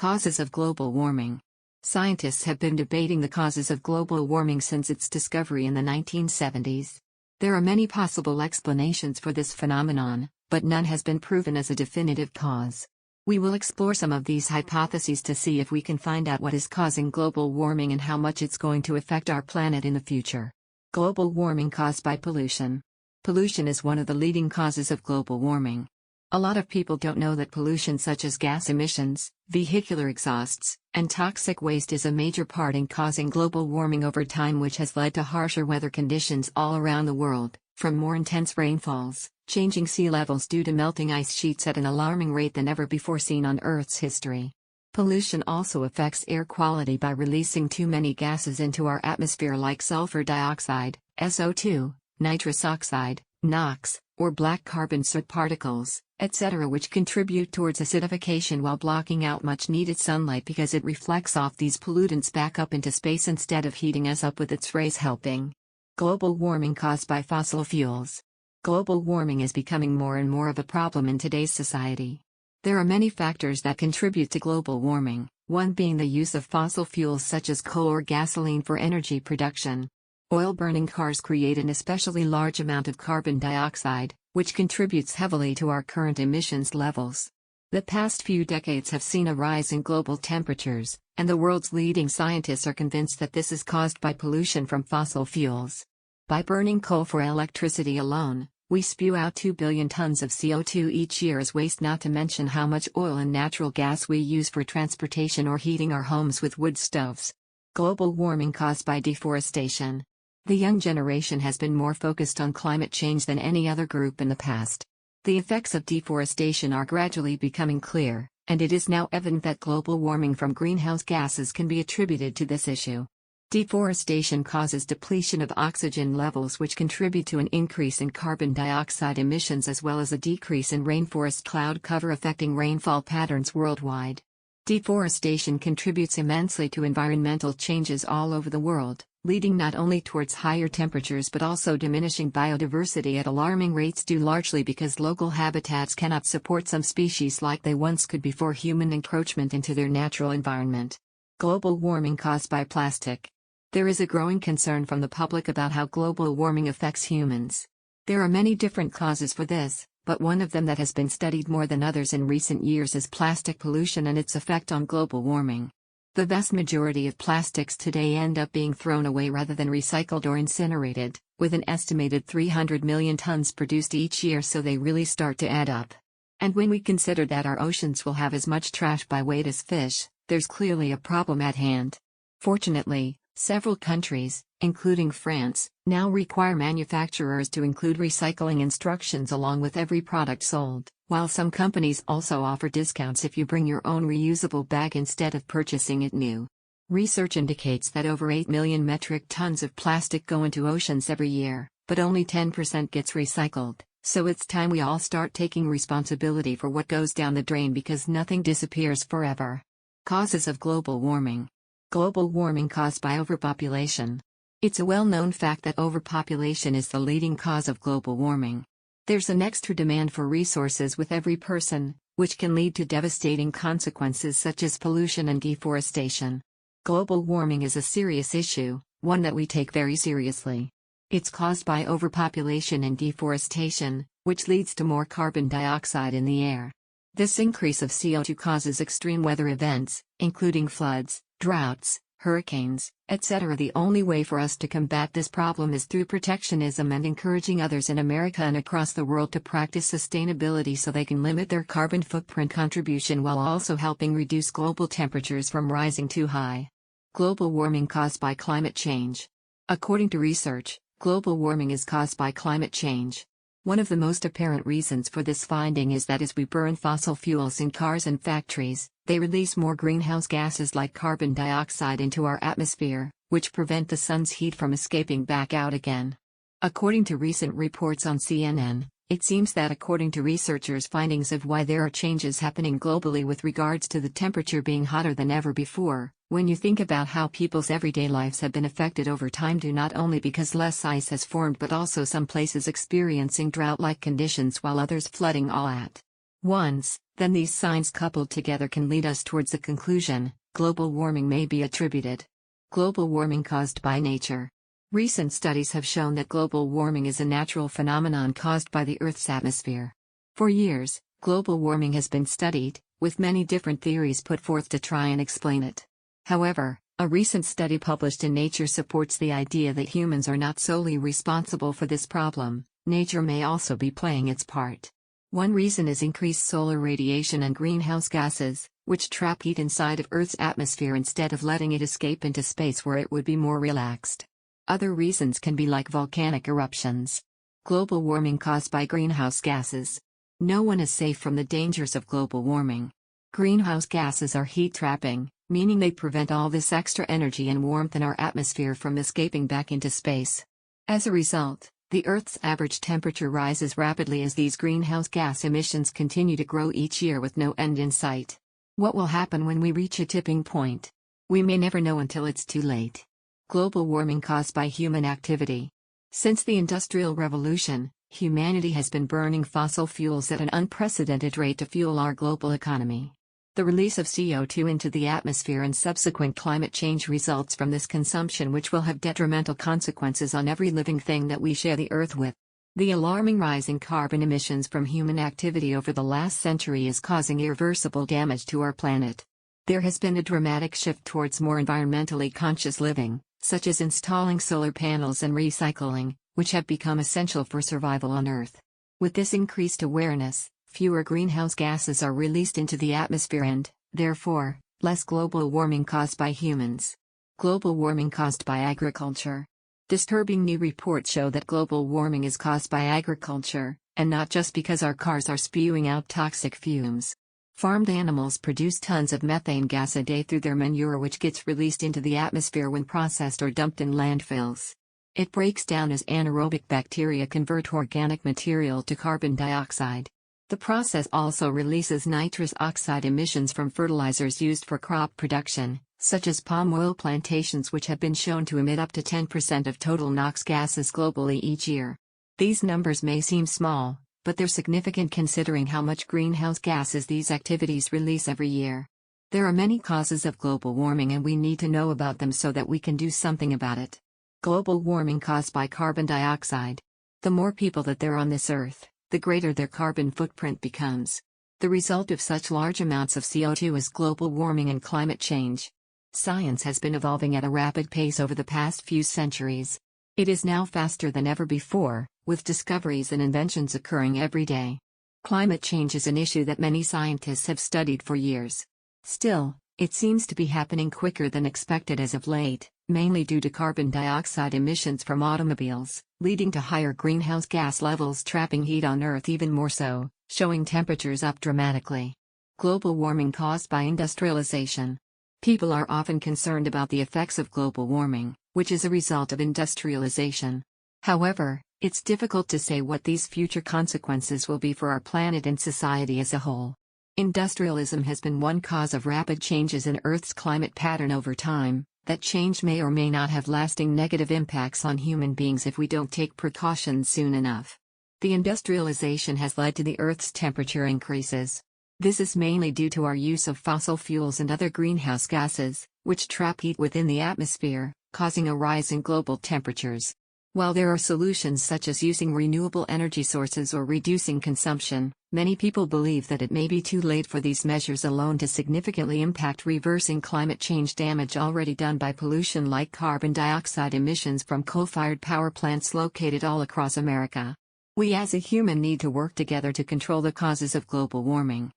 Causes of global warming. Scientists have been debating the causes of global warming since its discovery in the 1970s. There are many possible explanations for this phenomenon, but none has been proven as a definitive cause. We will explore some of these hypotheses to see if we can find out what is causing global warming and how much it's going to affect our planet in the future. Global warming caused by pollution. Pollution is one of the leading causes of global warming. A lot of people don't know that pollution such as gas emissions, vehicular exhausts, and toxic waste is a major part in causing global warming over time, which has led to harsher weather conditions all around the world, from more intense rainfalls, changing sea levels due to melting ice sheets at an alarming rate than ever before seen on Earth's history. Pollution also affects air quality by releasing too many gases into our atmosphere like sulfur dioxide, SO2, nitrous oxide, NOx, or black carbon soot particles, etc., which contribute towards acidification while blocking out much needed sunlight because it reflects off these pollutants back up into space instead of heating us up with its rays. Helping. Global warming caused by fossil fuels. Global warming is becoming more and more of a problem in today's society. There are many factors that contribute to global warming, one being the use of fossil fuels such as coal or gasoline for energy production. Oil-burning cars create an especially large amount of carbon dioxide, which contributes heavily to our current emissions levels. The past few decades have seen a rise in global temperatures, and the world's leading scientists are convinced that this is caused by pollution from fossil fuels. By burning coal for electricity alone, we spew out 2 billion tons of CO2 each year as waste, not to mention how much oil and natural gas we use for transportation or heating our homes with wood stoves. Global warming caused by deforestation. The young generation has been more focused on climate change than any other group in the past. The effects of deforestation are gradually becoming clear, and it is now evident that global warming from greenhouse gases can be attributed to this issue. Deforestation causes depletion of oxygen levels, which contribute to an increase in carbon dioxide emissions as well as a decrease in rainforest cloud cover, affecting rainfall patterns worldwide. Deforestation contributes immensely to environmental changes all over the world, leading not only towards higher temperatures but also diminishing biodiversity at alarming rates, due largely because local habitats cannot support some species like they once could before human encroachment into their natural environment. Global warming caused by plastic. There is a growing concern from the public about how global warming affects humans. There are many different causes for this, but one of them that has been studied more than others in recent years is plastic pollution and its effect on global warming. The vast majority of plastics today end up being thrown away rather than recycled or incinerated, with an estimated 300 million tons produced each year, so they really start to add up. And when we consider that our oceans will have as much trash by weight as fish, there's clearly a problem at hand. Fortunately, several countries, including France, now require manufacturers to include recycling instructions along with every product sold, while some companies also offer discounts if you bring your own reusable bag instead of purchasing it new. Research indicates that over 8 million metric tons of plastic go into oceans every year, but only 10% gets recycled, so it's time we all start taking responsibility for what goes down the drain, because nothing disappears forever. Causes of global warming. Global warming caused by overpopulation. It's a well-known fact that overpopulation is the leading cause of global warming. There's an extra demand for resources with every person, which can lead to devastating consequences such as pollution and deforestation. Global warming is a serious issue, one that we take very seriously. It's caused by overpopulation and deforestation, which leads to more carbon dioxide in the air. This increase of CO2 causes extreme weather events, including floods, droughts, hurricanes, etc. The only way for us to combat this problem is through protectionism and encouraging others in America and across the world to practice sustainability so they can limit their carbon footprint contribution while also helping reduce global temperatures from rising too high. Global warming caused by climate change. According to research, global warming is caused by climate change. One of the most apparent reasons for this finding is that as we burn fossil fuels in cars and factories, they release more greenhouse gases like carbon dioxide into our atmosphere, which prevent the sun's heat from escaping back out again. According to recent reports on CNN, it seems that according to researchers' findings of why there are changes happening globally with regards to the temperature being hotter than ever before, when you think about how people's everyday lives have been affected over time due not only because less ice has formed but also some places experiencing drought-like conditions while others flooding all at once, then these signs coupled together can lead us towards the conclusion: global warming may be attributed. Global warming caused by nature. Recent studies have shown that global warming is a natural phenomenon caused by the Earth's atmosphere. For years, global warming has been studied, with many different theories put forth to try and explain it. However, a recent study published in Nature supports the idea that humans are not solely responsible for this problem. Nature may also be playing its part. One reason is increased solar radiation and greenhouse gases, which trap heat inside of Earth's atmosphere instead of letting it escape into space where it would be more relaxed. Other reasons can be like volcanic eruptions. Global warming caused by greenhouse gases. No one is safe from the dangers of global warming. Greenhouse gases are heat-trapping, meaning they prevent all this extra energy and warmth in our atmosphere from escaping back into space. As a result, the Earth's average temperature rises rapidly as these greenhouse gas emissions continue to grow each year with no end in sight. What will happen when we reach a tipping point? We may never know until it's too late. Global warming caused by human activity. Since the Industrial Revolution, humanity has been burning fossil fuels at an unprecedented rate to fuel our global economy. The release of CO2 into the atmosphere and subsequent climate change results from this consumption, which will have detrimental consequences on every living thing that we share the Earth with. The alarming rise in carbon emissions from human activity over the last century is causing irreversible damage to our planet. There has been a dramatic shift towards more environmentally conscious living, such as installing solar panels and recycling, which have become essential for survival on Earth. With this increased awareness, fewer greenhouse gases are released into the atmosphere and, therefore, less global warming caused by humans. Global warming caused by agriculture. Disturbing new reports show that global warming is caused by agriculture, and not just because our cars are spewing out toxic fumes. Farmed animals produce tons of methane gas a day through their manure, which gets released into the atmosphere when processed or dumped in landfills. It breaks down as anaerobic bacteria convert organic material to carbon dioxide. The process also releases nitrous oxide emissions from fertilizers used for crop production, such as palm oil plantations, which have been shown to emit up to 10% of total NOx gases globally each year. These numbers may seem small, but they're significant considering how much greenhouse gases these activities release every year. There are many causes of global warming, and we need to know about them so that we can do something about it. Global warming caused by carbon dioxide. The more people that there are on this Earth, the greater their carbon footprint becomes. The result of such large amounts of CO2 is global warming and climate change. Science has been evolving at a rapid pace over the past few centuries. It is now faster than ever before, with discoveries and inventions occurring every day. Climate change is an issue that many scientists have studied for years. Still, it seems to be happening quicker than expected as of late, mainly due to carbon dioxide emissions from automobiles, leading to higher greenhouse gas levels trapping heat on Earth even more so, showing temperatures up dramatically. Global warming caused by industrialization. People are often concerned about the effects of global warming, which is a result of industrialization. However, it's difficult to say what these future consequences will be for our planet and society as a whole. Industrialism has been one cause of rapid changes in Earth's climate pattern over time. That change may or may not have lasting negative impacts on human beings if we don't take precautions soon enough. The industrialization has led to the Earth's temperature increases. This is mainly due to our use of fossil fuels and other greenhouse gases, which trap heat within the atmosphere, causing a rise in global temperatures. While there are solutions such as using renewable energy sources or reducing consumption, many people believe that it may be too late for these measures alone to significantly impact reversing climate change damage already done by pollution like carbon dioxide emissions from coal-fired power plants located all across America. We as a human need to work together to control the causes of global warming.